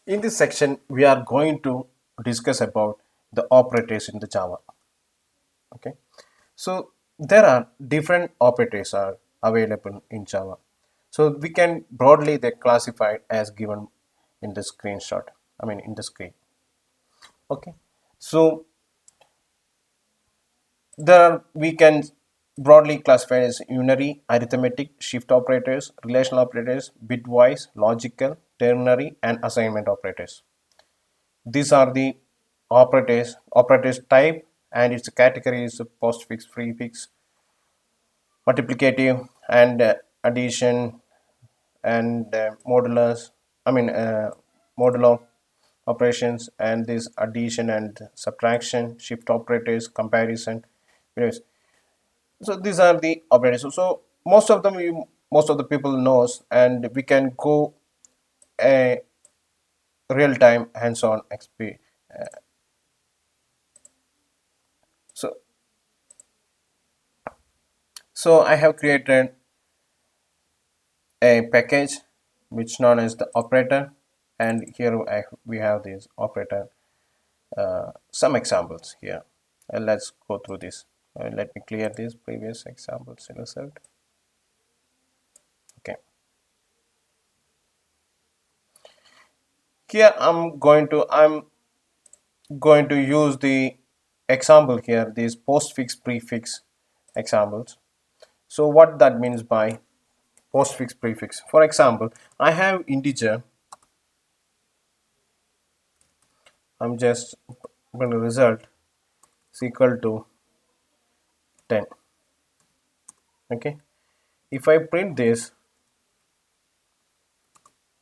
In this section, we are going to discuss about the operators in the Java. Okay, so there are different operators are available in Java. So we can broadly they classified as given in the screenshot. I mean in the screen. Okay, so there are we can broadly classify as unary, arithmetic, shift operators, relational operators, bitwise, logical, ternary, and assignment operators. These are the operators type, and its category is postfix, prefix, multiplicative, and addition, and modulus. I mean modulo operations, and this addition and subtraction, shift operators, comparison. Anyways, so these are the operators. So most of them, most of the people knows, and we can go a real-time hands-on experience. So so I have created a package which known as the operator, and here we have this operator, some examples here, and let's go through this. Let me clear these previous examples in result. Okay, here I'm going to use the example here, these postfix prefix examples. So what that means by postfix prefix, for example, I have integer. I'm just going to result is equal to 10. Okay, if I print this,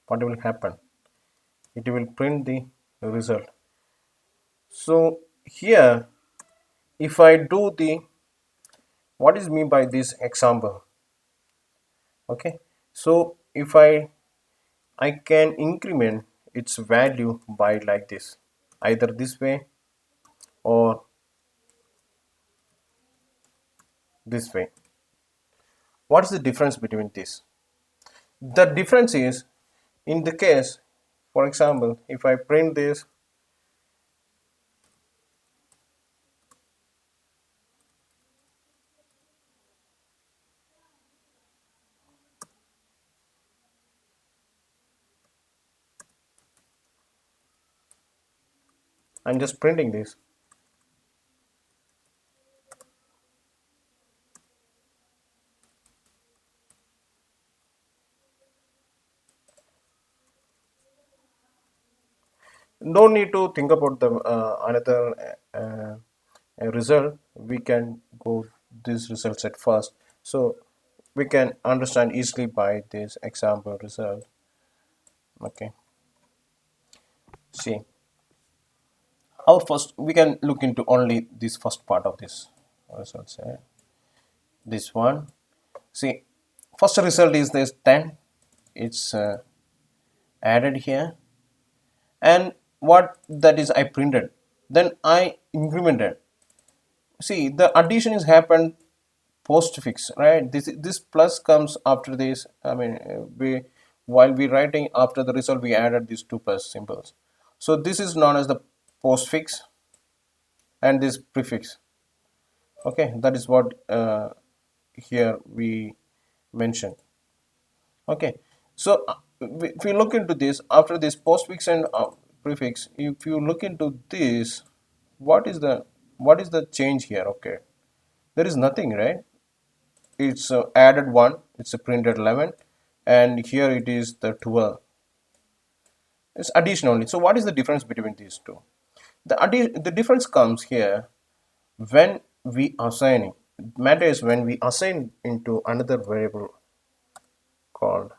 what will happen? It will print the result. So here, if I do the, what is mean by this example? Okay, so if I can increment its value by like this, either this way or this way. What is the difference between this? The difference is, in the case, for example, if I print this, I'm just printing this. No need to think about the another result. We can go these results at first, so we can understand easily by this example result. Okay, see, our first we can look into only this first part of this results. This one, see, first result is this 10. It's added here, and what that is I printed, then I incremented. See, the addition is happened postfix, right? This plus comes after this. I mean, we while we writing after the result, we added these two plus symbols. So this is known as the postfix, and this prefix. Okay, that is what here we mentioned. Okay, so if you look into this after this postfix and prefix, if you look into this, what is the change here? Okay, there is nothing, right? It's added 1, it's a printed 11, and here it is the 12. It's addition only. So what is the difference between these two? The difference comes here when we assigning. It matters when we assign into another variable called,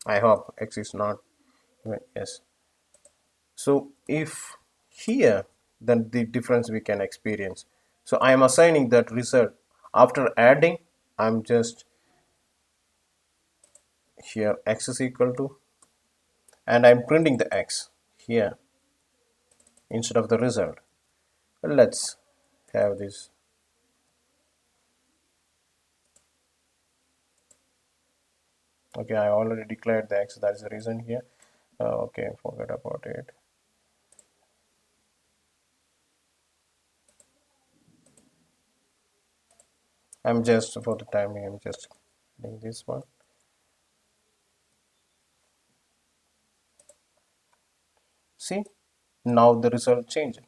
I hope x is not even yes. So if here, then the difference we can experience. So I am assigning that result after adding. I'm just here x is equal to, and I'm printing the x here instead of the result. Let's have this. Okay, I already declared the x, that's the reason here. Okay, forget about it. I'm just, for the timing, I'm just doing this one. See, now the result changed.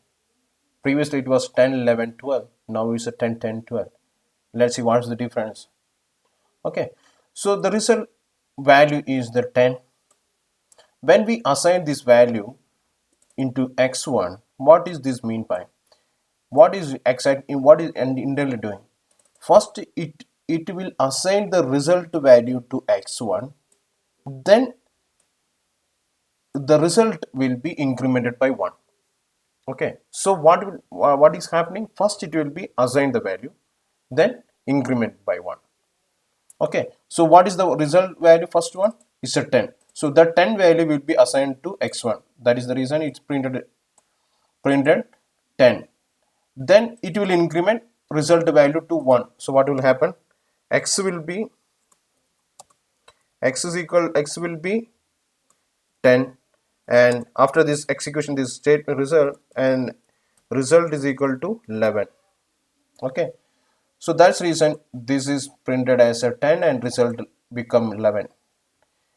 Previously it was 10, 11, 12. Now it's a 10, 10, 12. Let's see what's the difference. Okay, so the result value is the 10. When we assign this value into x1, what is this mean by? What is exactly, what is internally doing? First, it will assign the result value to x1, then the result will be incremented by 1. Okay, so what is happening? First it will be assigned the value, then increment by 1. Okay, so what is the result value? First one is a 10, so the 10 value will be assigned to x1. That is the reason it's printed 10. Then it will increment result value to 1. So what will happen? X will be, x will be 10, and after this execution, this state result, and result is equal to 11. Okay, so that's reason this is printed as a 10 and result become 11.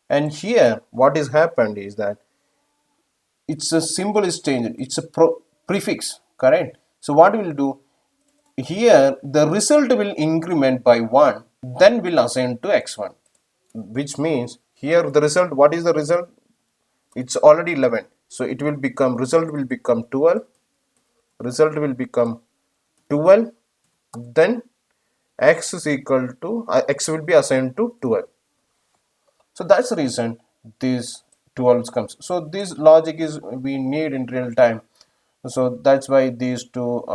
And here what is happened is that it's a symbol is changed, it's a prefix, correct? So what we'll do here, the result will increment by 1, then will assign to x1, which means here the result, what is the result? It's already 11, so it will become, result will become 12, result will become 12, then x is equal to x will be assigned to 12. So that's the reason this 12 comes. So this logic is we need in real time, so that's why these two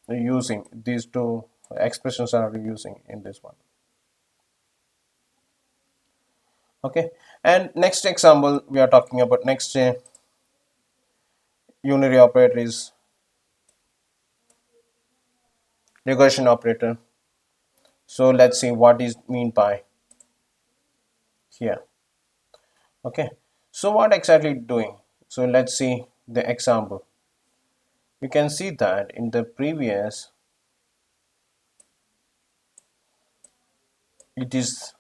using these two expressions are using in this one. Okay, and next example we are talking about, next unary operator is negation operator. So let's see what is mean by here. Okay, so what exactly doing? So let's see the example. You can see that in the previous it is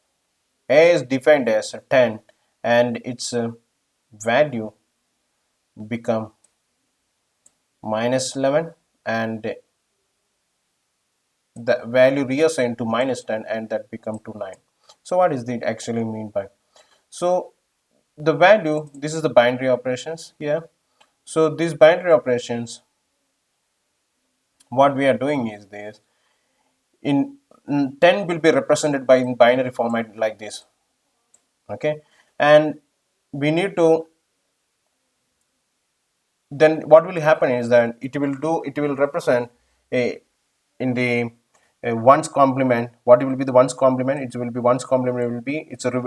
a is defined as a 10 and its value become minus 11, and the value reassigned to minus 10, and that become to 9. So what is it actually mean by? So the value, this is the binary operations here. So these binary operations, what we are doing is this, in 10 will be represented by in binary format like this. Okay, and we need to, then what will happen is that it will represent a in the ones complement. What will be the ones complement? It will be ones complement will be, it's a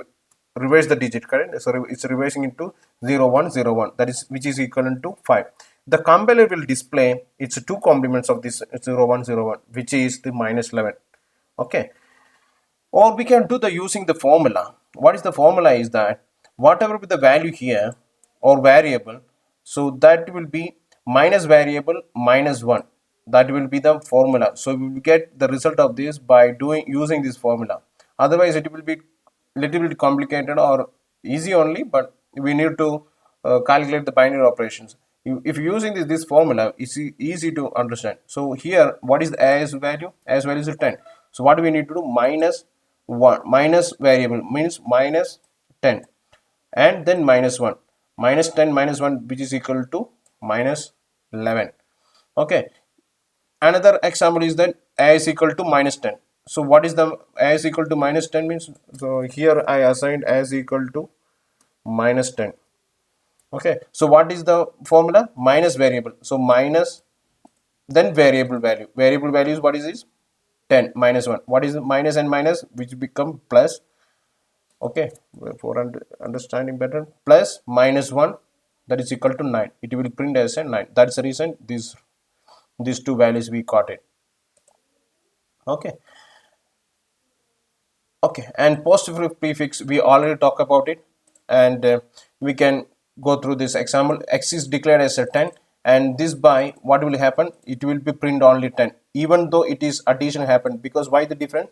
reverse the digit, correct? So it's reversing into 0 1 0 1, that is, which is equivalent to 5. The compiler will display its two complements of this 0 1 0 1, which is the minus 11. Okay, or we can do the using the formula. What is the formula is that whatever be the value here or variable, so that will be minus variable minus 1, that will be the formula. So we will get the result of this by doing using this formula. Otherwise it will be little bit complicated or easy only, but we need to calculate the binary operations. If you're using this formula, it's easy to understand. So here, what is the as value? As value is 10. So what do we need to do? Minus 1, minus variable means minus 10, and then minus 1, minus 10 minus 1, which is equal to minus 11. Okay, another example is that a is equal to minus 10. So what is the a is equal to minus 10 means? So here I assigned a is equal to minus 10. Okay, so what is the formula? Minus variable, so minus, then variable value. Variable value is, what is this? 10 minus 1. What is the minus and minus, which become plus? Okay, for understanding better, plus minus 1, that is equal to 9. It will print as a 9. That's the reason these two values we got it. Okay, Okay, and postfix prefix we already talked about it, and we can go through this example. X is declared as a 10, and this by what will happen? It will be print only 10, even though it is addition happened. Because why the difference?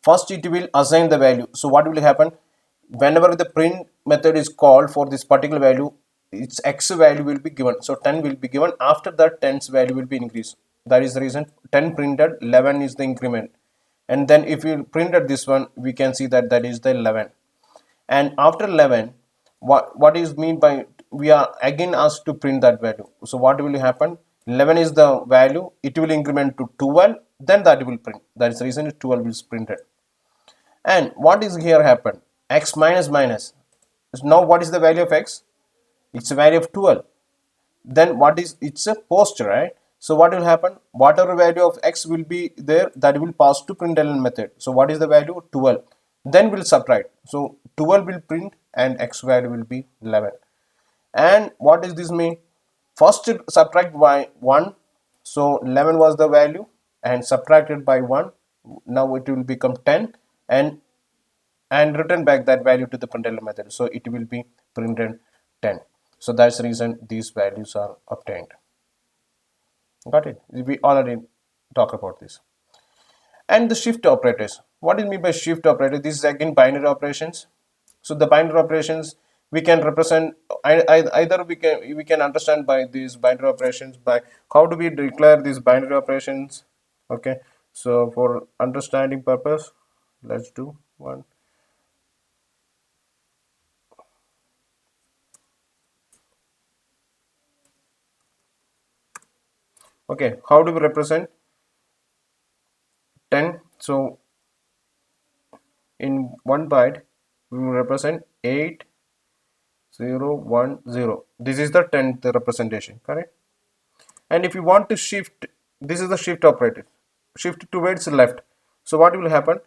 First it will assign the value. So what will happen? Whenever the print method is called for this particular value, its x value will be given. So 10 will be given. After that, 10's value will be increased. That is the reason 10 printed, 11 is the increment. And then if you printed this one, we can see that that is the 11. And after 11, what is mean by, we are again asked to print that value. So what will happen? 11 is the value, it will increment to 12, then that will print. That is the reason 12 is printed. And what is here happen? X minus minus. Now what is the value of x? It's a value of 12. Then what is, it's a post, right? So what will happen? Whatever value of x will be there, that will pass to println method. So what is the value? 12. Then we'll subtract. So 12 will print and x value will be 11. And what does this mean? First subtract by 1. So 11 was the value, and subtracted by 1. Now it will become 10, and return back that value to the println method. So it will be printed 10. So that's the reason these values are obtained. Got it? We already talked about this. And the shift operators. What is meant by shift operator? This is again binary operations. So the binary operations we can represent, either we can understand by these binary operations by how do we declare these binary operations. Okay, so for understanding purpose, let's do one. Okay, how do we represent 10? So in 1 byte we will represent 8010. This is the 10th representation, correct? And if you want to shift, this is the shift operator, shift towards left. So what will happen?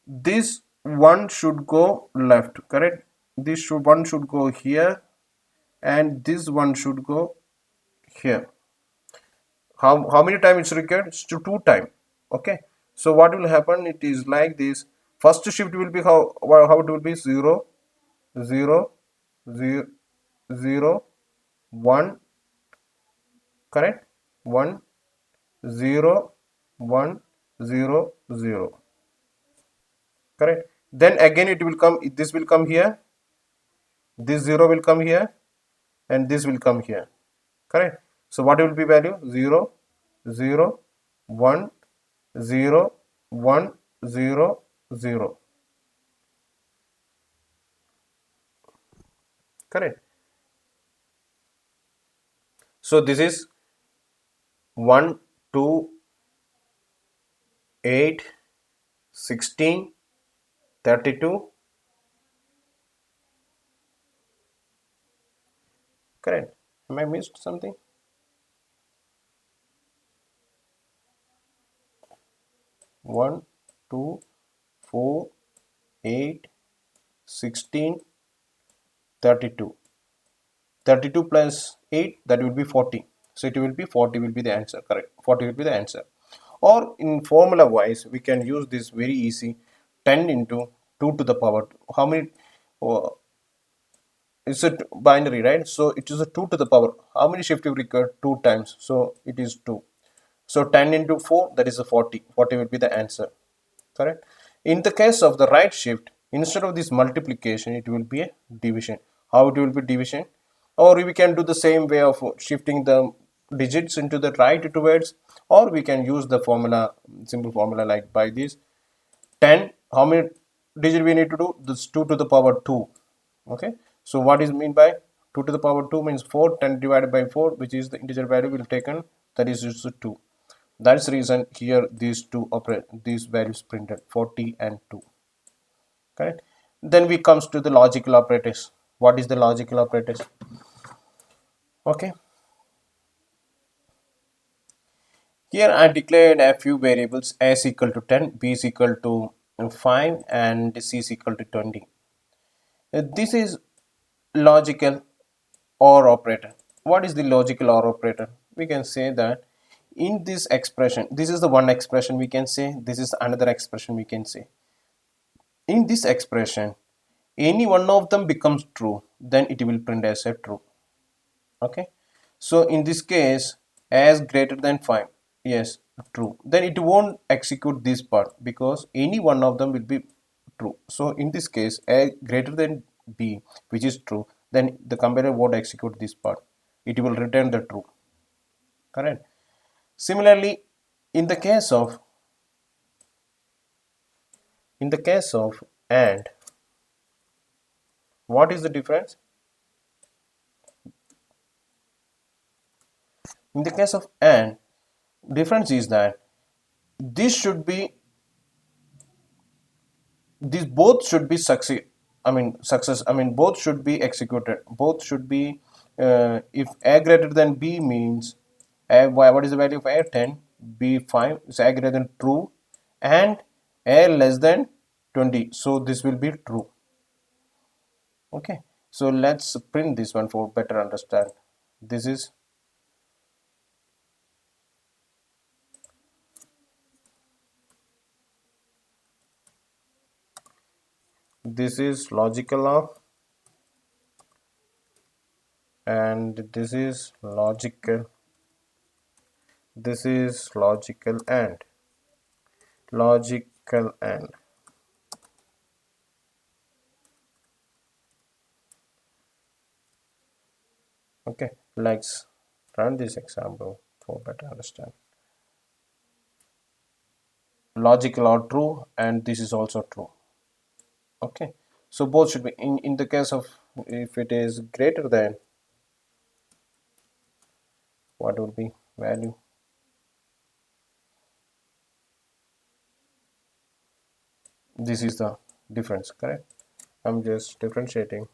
This one should go left, correct? This one should go here, and this one should go here. How many times it's required? It's to 2 times. Okay, so what will happen? It is like this. First shift will be how it will be 0 0 0 0 1, correct? 1 0 1 0 0, correct? Then again it will come, this will come here, this 0 will come here, and this will come here, correct? So what will be value? 0 0 1 0 1 0 0, correct? So this is 1 2 8 16 32, correct? Am I missed something? 1 2 4 8 16 32. 32 plus 8, that will be 40. So it will be 40 will be the answer, correct? 40 will be the answer. Or in formula wise, we can use this very easy, 10 into 2 to the power. How many? It's a binary, right? So it is a 2 to the power. How many shift you require? 2 times. So it is 2. So 10 into 4, that is a 40. 40 will be the answer, correct? In the case of the right shift, instead of this multiplication, it will be a division. How it will be division? Or we can do the same way of shifting the digits into the right towards, or we can use the formula, simple formula like by this 10. How many digit we need to do? This 2 to the power 2. Okay, so what is mean by 2 to the power 2 means 4. 10 divided by 4, which is the integer value will taken, that is just 2. That's the reason here these two operate, these values printed 40 and 2, correct? Then we comes to the logical operators. What is the logical operators? Okay, here I declared a few variables: a is equal to 10, b is equal to 5, and c is equal to 20. This is logical OR operator. What is the logical OR operator? We can say that in this expression, this is the one expression we can say, this is another expression we can say. In this expression, any one of them becomes true, then it will print as a true. Okay, so in this case, as greater than 5, yes, true, then it won't execute this part because any one of them will be true. So in this case, a greater than b, which is true, then the compiler won't execute this part, it will return the true. Correct. Similarly, in the case of and, what is the difference? In the case of and, difference is that this should be, these both should be both should be executed, both should be, if a greater than b means a, what is the value of a? 10, b 5, is a greater than true, and a less than 20, so this will be true. Okay, so let's print this one for better understand. This is logical of, and this is logical and. Okay, let's run this example for better understand. Logical or true, and this is also true. Okay, so both should be in the case of, if it is greater than, what would be value? This is the difference, correct? I'm just differentiating.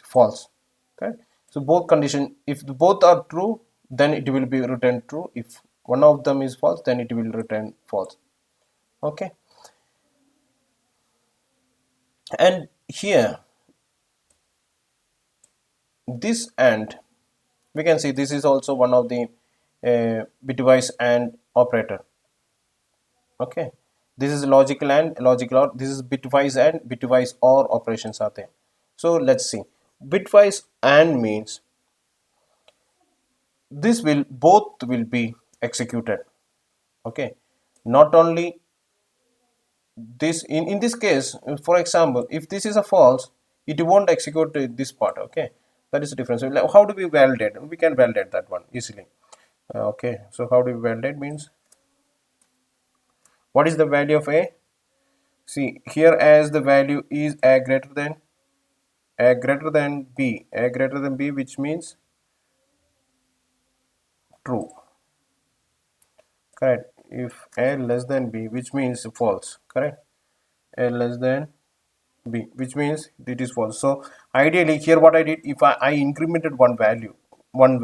False. Okay, so both condition, if both are true, then it will be returned true. If one of them is false, then it will return false. Okay, and here this and, we can see this is also one of the bitwise and operator. Okay, this is logical and logical or, this is bitwise and bitwise or operations are there. So let's see, bitwise and means this will, both will be executed. Okay, not only this, in this case, for example, if this is a false, it won't execute this part. Okay, that is the difference. So how do we validate? We can validate that one easily. Okay, so how do we validate means, what is the value of a? See here, as the value is a greater than b, which means true. Correct. If a less than b, which means false. Correct. A less than b, which means it is false. So ideally here what I did, if I incremented one value, one,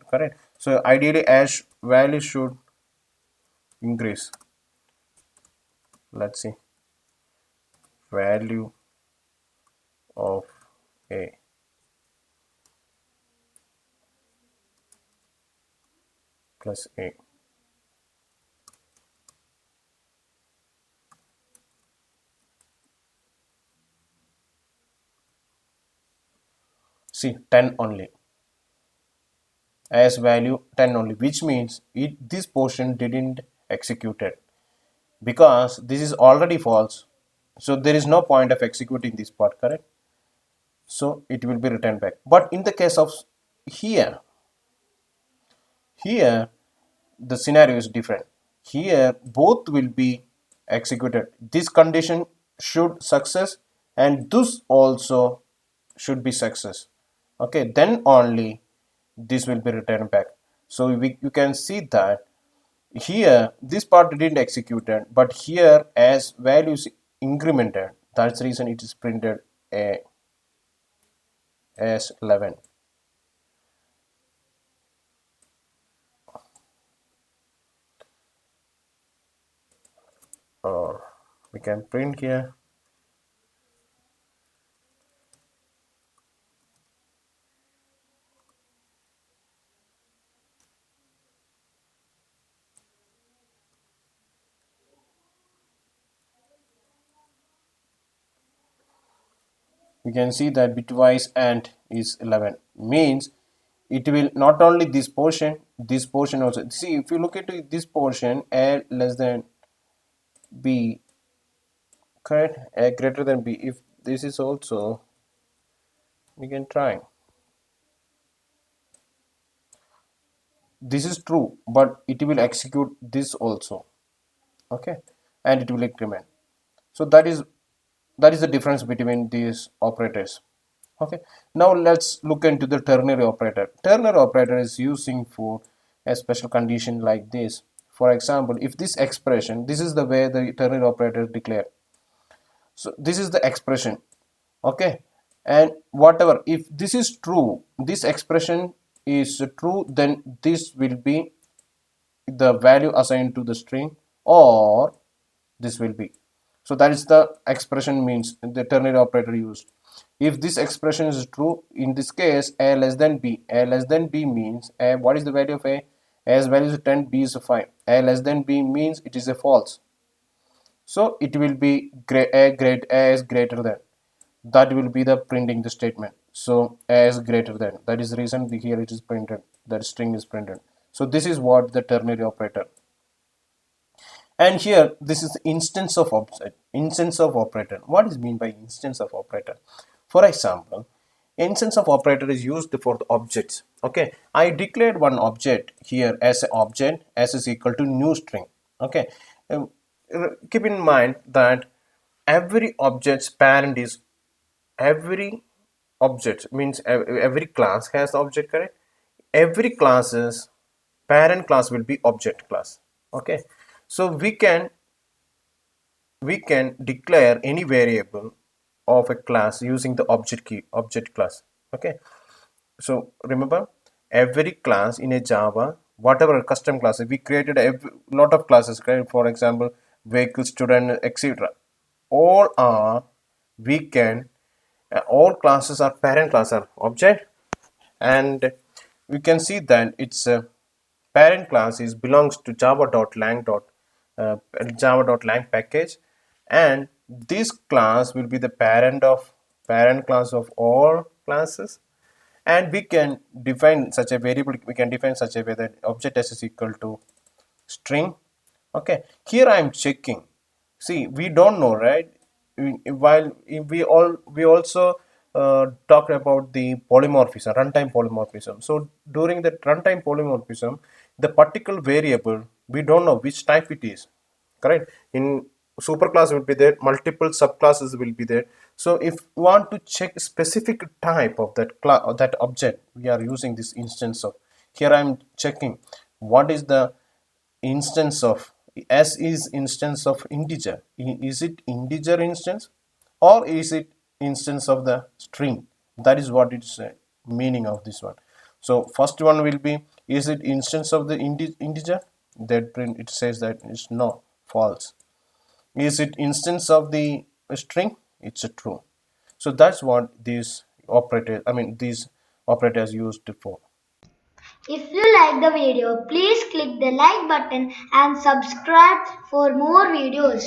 correct. So ideally as value should increase. Let's see, value of a plus a. See, 10 only, as value 10 only, which means this portion didn't execute it because this is already false, so there is no point of executing this part, correct? So it will be returned back. But in the case of here, here the scenario is different. Here both will be executed, this condition should success and this also should be success. Okay, then only this will be returned back. So you can see that here this part didn't executed, but here as values incremented, that's the reason it is printed a as 11. Or we can print here we can see that bitwise and is 11 means it will not only this portion also. See, if you look at this portion, a less than b, correct, a greater than b. If this is also, we can try, this is true, but it will execute this also, okay, and it will increment. So that is the difference between these operators. Okay, now let's look into the ternary operator. Ternary operator is using for a special condition like this. For example, if this expression, this is the way the ternary operator is declared. So this is the expression, okay, and whatever, if this is true, this expression is true, then this will be the value assigned to the string, or this will be. So that is the expression means the ternary operator used. If this expression is true, in this case a less than b, a less than b means a, what is the value of a's value is 10, b is 5. A less than b means it is a false, so it will be a is greater than, that will be the printing the statement. So a is greater than, that is the reason here it is printed, that string is printed. So this is what the ternary operator. And here this is instance of object, instance of operator. What is mean by instance of operator? For example, instance of operator is used for the objects. Okay, I declared one object here as an object as is equal to new string. Okay, Um, keep in mind that every object's parent is, every object means every class has object, correct? Every class's parent class will be object class. Okay, so we can declare any variable of a class using the object key, object class. Okay, so remember, every class in a Java, whatever custom classes we created, a lot of classes, right? For example, vehicle, student, etc. All are, we can all classes are parent class are object, and we can see that its parent class is belongs to java.lang package, and this class will be the parent class of all classes. And we can define such a variable, we can define such a way that object s is equal to string. Okay, here I am checking. See, we don't know, right? While we also talked about the polymorphism, runtime polymorphism. So during the runtime polymorphism, the particular variable, we don't know which type it is, correct? In superclass will be there, multiple subclasses will be there. So if we want to check specific type of that class or that object, we are using this instance of. Here I am checking what is the instance of, s is instance of integer, is it integer instance or is it instance of the string? That is what it's meaning of this one. So first one will be, is it instance of the integer? That print, it says that it's no, false. Is it instance of the string? It's a true. So that's what these operators, I mean these operators used for. If you like the video, please click the like button and subscribe for more videos.